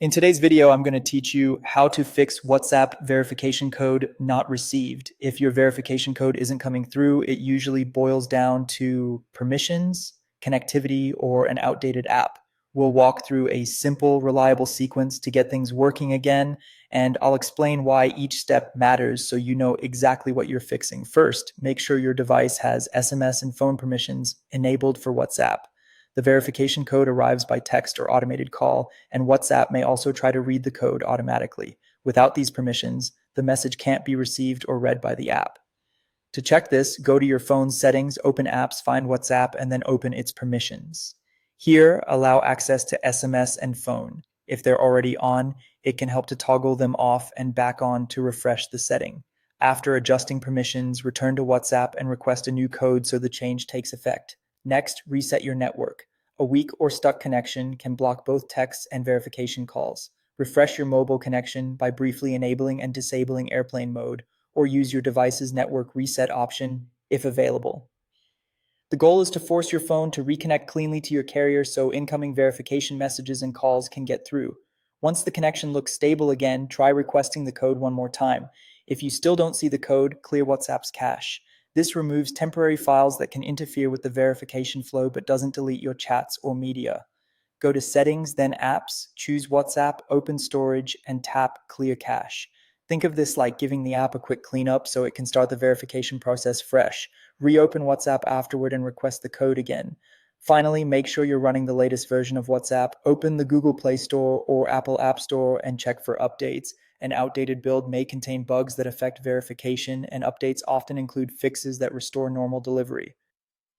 In today's video, I'm going to teach you how to fix WhatsApp verification code not received. If your verification code isn't coming through, it usually boils down to permissions, connectivity, or an outdated app. We'll walk through a simple, reliable sequence to get things working again, and I'll explain why each step matters so you know exactly what you're fixing. First, make sure your device has SMS and phone permissions enabled for WhatsApp. The verification code arrives by text or automated call, and WhatsApp may also try to read the code automatically. Without these permissions, the message can't be received or read by the app. To check this, go to your phone's settings, open apps, find WhatsApp, and then open its permissions. Here, allow access to SMS and phone. If they're already on, it can help to toggle them off and back on to refresh the setting. After adjusting permissions, return to WhatsApp and request a new code so the change takes effect. Next, reset your network. A weak or stuck connection can block both texts and verification calls. Refresh your mobile connection by briefly enabling and disabling airplane mode, or use your device's network reset option if available. The goal is to force your phone to reconnect cleanly to your carrier so incoming verification messages and calls can get through. Once the connection looks stable again, try requesting the code one more time. If you still don't see the code, clear WhatsApp's cache. This removes temporary files that can interfere with the verification flow but doesn't delete your chats or media. Go to Settings, then Apps, choose WhatsApp, open storage, and tap Clear Cache. Think of this like giving the app a quick cleanup so it can start the verification process fresh. Reopen WhatsApp afterward and request the code again. Finally, make sure you're running the latest version of WhatsApp. Open the Google Play Store or Apple App Store and check for updates. An outdated build may contain bugs that affect verification, and updates often include fixes that restore normal delivery.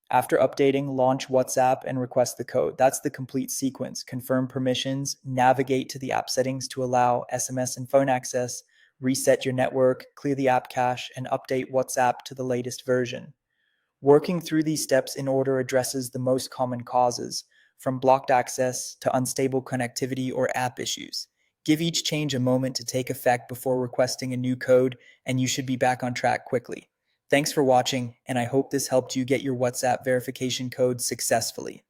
After updating, launch WhatsApp and request the code. That's the complete sequence. Confirm permissions, navigate to the app settings to allow SMS and phone access, reset your network, clear the app cache, and update WhatsApp to the latest version. Working through these steps in order addresses the most common causes, from blocked access to unstable connectivity or app issues. Give each change a moment to take effect before requesting a new code, and you should be back on track quickly. Thanks for watching, and I hope this helped you get your WhatsApp verification code successfully.